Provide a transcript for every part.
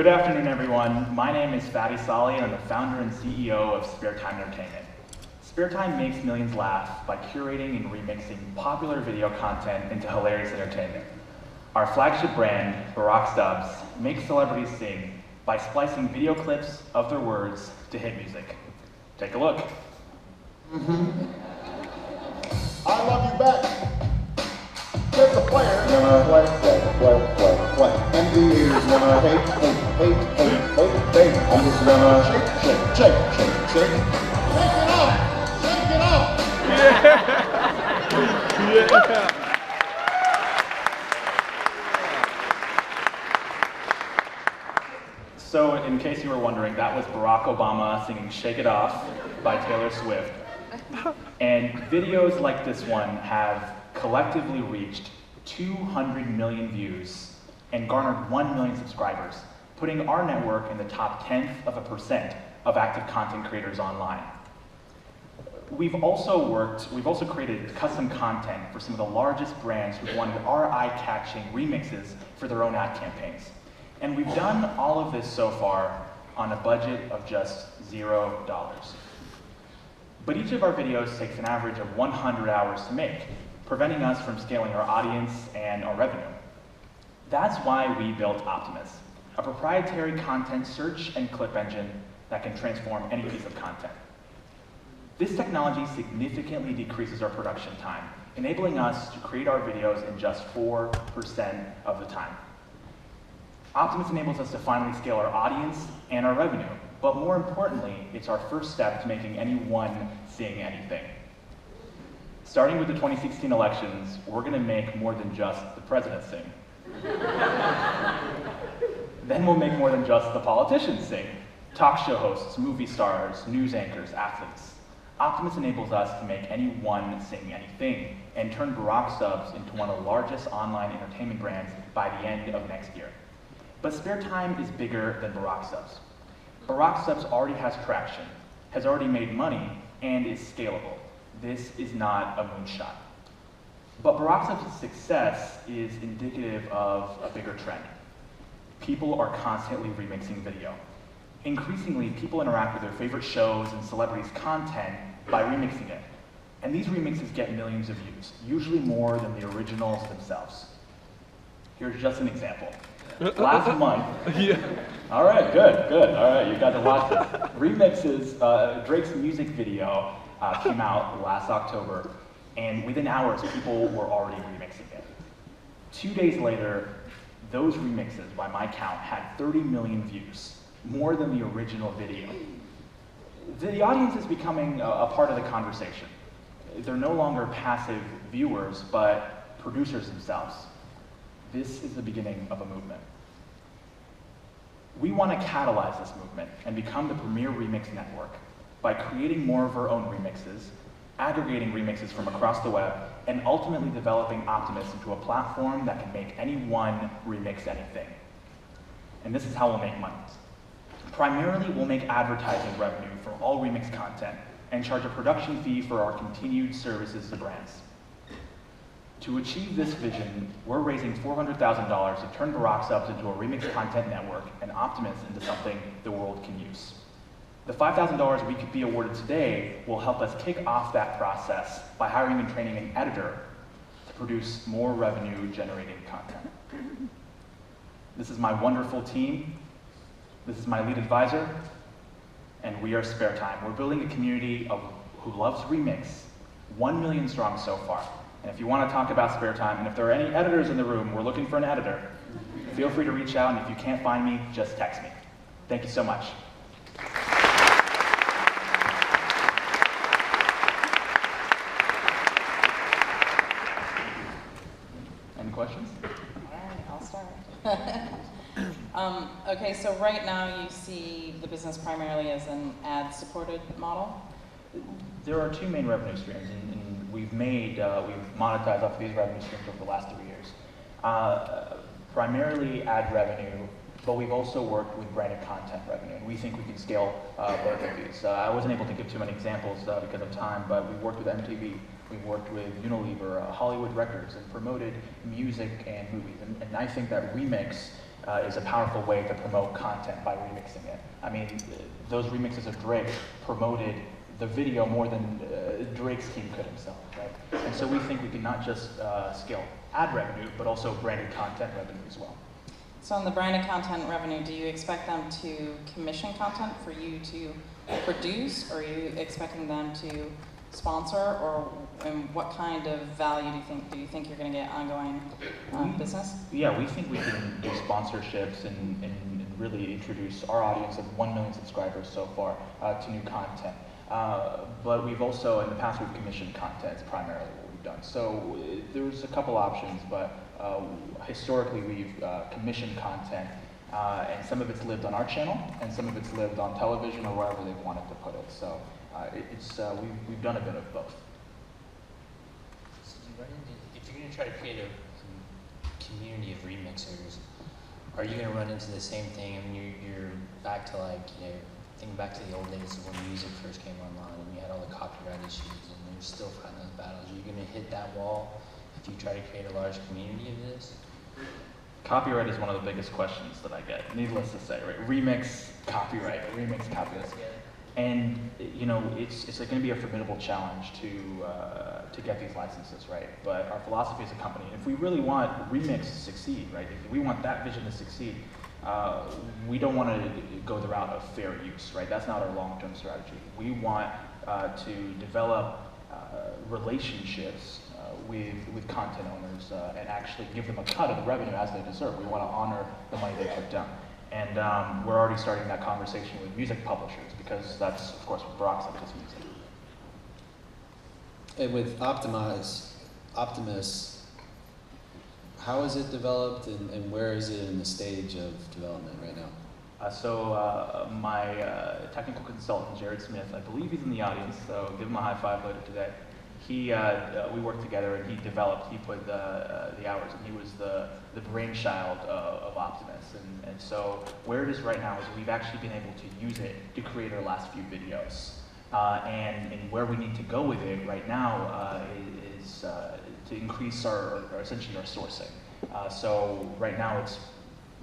Good afternoon, everyone. My name is Fadi and I'm the founder and CEO of Sparetime Entertainment. Sparetime makes millions laugh by curating and remixing popular video content into hilarious entertainment. Our flagship brand, Barack Stubbs, makes celebrities sing by splicing video clips of their words to hit music. Take a look. I love you back. There's a player. Play. And the ears gonna hate. I'm just gonna shake. Shake it off. Yeah. So, in case you were wondering, that was Barack Obama singing Shake It Off by Taylor Swift. And videos like this one have collectively reached 200 million views and garnered 1 million subscribers, putting our network in the top 0.1% of active content creators online. We've also created custom content for some of the largest brands who wanted our eye-catching remixes for their own ad campaigns. And we've done all of this so far on a budget of just $0. But each of our videos takes an average of 100 hours to make, preventing us from scaling our audience and our revenue. That's why we built Optimus, a proprietary content search and clip engine that can transform any piece of content. This technology significantly decreases our production time, enabling us to create our videos in just 4% of the time. Optimus enables us to finally scale our audience and our revenue, but more importantly, it's our first step to making anyone sing anything. Starting with the 2016 elections, we're going to make more than just the president sing. Then we'll make more than just the politicians sing. Talk show hosts, movie stars, news anchors, athletes. Optimus enables us to make anyone sing anything and turn Barack Stubbs into one of the largest online entertainment brands by the end of next year. But Sparetime is bigger than Barack Stubbs. Barack Stubbs already has traction, has already made money, and is scalable. This is not a moonshot. But Barack Stubbs' success is indicative of a bigger trend. People are constantly remixing video. Increasingly, people interact with their favorite shows and celebrities' content by remixing it. And these remixes get millions of views, usually more than the originals themselves. Here's just an example. Last month, all right, good, all right, you got to watch this. Remixes, Drake's music video came out last October, and within hours, people were already remixing it. 2 days later, those remixes, by my count, had 30 million views, more than the original video. The audience is becoming a part of the conversation. They're no longer passive viewers, but producers themselves. This is the beginning of a movement. We want to catalyze this movement and become the premier remix network by creating more of our own remixes, aggregating remixes from across the web, and ultimately developing Optimus into a platform that can make anyone remix anything. And this is how we'll make money. Primarily, we'll make advertising revenue for all remix content and charge a production fee for our continued services to brands. To achieve this vision, we're raising $400,000 to turn Barack Stubbs into a remix content network and Optimus into something the world can use. The $5,000 we could be awarded today will help us kick off that process by hiring and training an editor to produce more revenue-generating content. This is my wonderful team. This is my lead advisor, and we are Sparetime. We're building a community who loves remix, 1 million strong so far. And if you want to talk about Sparetime, and if there are any editors in the room, we're looking for an editor, feel free to reach out, and if you can't find me, just text me. Thank you so much. Any questions? All right, I'll start. Okay, so right now you see the business primarily as an ad-supported model? There are two main revenue streams, and we've monetized off of these revenue streams over the last 3 years. Primarily ad revenue, but we've also worked with branded content revenue, and we think we can scale both of these. I wasn't able to give too many examples because of time, but we've worked with MTV, we've worked with Unilever, Hollywood Records, and promoted music and movies. And I think that remix is a powerful way to promote content by remixing it. I mean, those remixes of Drake promoted the video more than Drake's team could himself, right? And so we think we can not just scale ad revenue, but also branded content revenue as well. So on the branded content revenue, do you expect them to commission content for you to produce, or are you expecting them to sponsor, or and what kind of value do you think you're going to get ongoing business? Yeah, we think we can do sponsorships and really introduce our audience of 1 million subscribers so far to new content. But we've also, in the past, we've commissioned content. It's primarily what we've done. So there's a couple options, but historically we've commissioned content, and some of it's lived on our channel, and some of it's lived on television or wherever they've wanted to put it. So we've done a bit of both. So do you run into, if you're going to try to create a community of remixers, are you going to run into the same thing? I mean, you're back to think back to the old days of when music first came online and you had all the copyright issues and you're still fighting those battles. Are you going to hit that wall if you try to create a large community of this? Copyright is one of the biggest questions that I get, needless to say, right? Remix, copyright. And it's going to be a formidable challenge to get these licenses, right? But our philosophy as a company, if we really want remix to succeed, right? If we want that vision to succeed, we don't want to go the route of fair use, right? That's not our long-term strategy. We want to develop relationships with content owners and actually give them a cut of the revenue as they deserve. We want to honor the money they put down. And we're already starting that conversation with music publishers because that's, of course, what Barack's up to music. And with Optimus, how is it developed and where is it in the stage of development right now? So my technical consultant, Jared Smith, I believe he's in the audience, so give him a high five later today. We worked together and he put the hours, and he was the brainchild of Optimus. And so where it is right now is we've actually been able to use it to create our last few videos. And where we need to go with it right now is to increase essentially our sourcing. So right now it's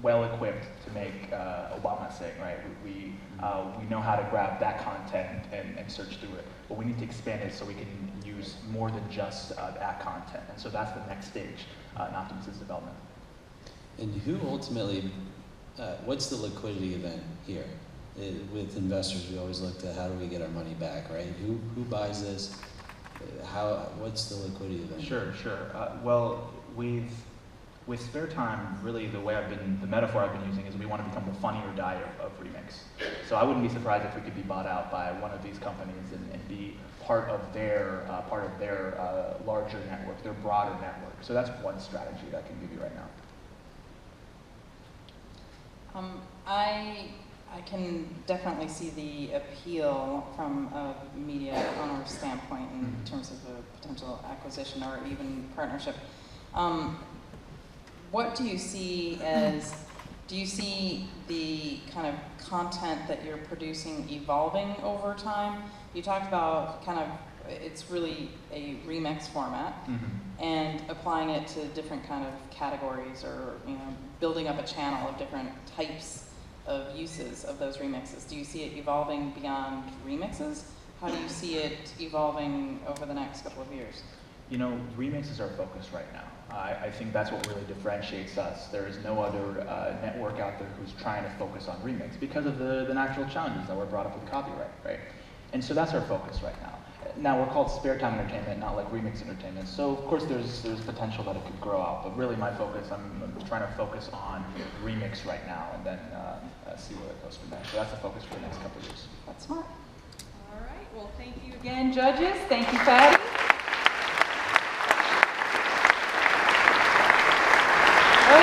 well equipped to make Obama sing, right? We know how to grab that content and search through it, but we need to expand it so we can use more than just that content. And so that's the next stage in Optimus's development. And who ultimately, what's the liquidity event here? With investors, we always look to how do we get our money back, right? Who buys this? What's the liquidity event? Sure. Well, with Sparetime, really the metaphor I've been using is we want to become the Funny or Die of remix. So I wouldn't be surprised if we could be bought out by one of these companies and be part of their larger network, their broader network. So that's one strategy that I can give you right now. I can definitely see the appeal from a media owner standpoint in terms of a potential acquisition or even partnership. What do you see the kind of content that you're producing evolving over time? You talked about it's really a remix format and applying it to different kind of categories or building up a channel of different types of uses of those remixes. Do you see it evolving beyond remixes? How do you see it evolving over the next couple of years? Remix is our focus right now. I think that's what really differentiates us. There is no other network out there who's trying to focus on remix because of the natural challenges that were brought up with copyright, right? And so that's our focus right now. Now we're called Sparetime Entertainment, not like Remix Entertainment. So of course there's potential that it could grow out, but really my focus, I'm trying to focus on remix right now and then see where it goes from there. So that's the focus for the next couple of years. That's smart. All right, well thank you again, judges. Thank you, Fadi.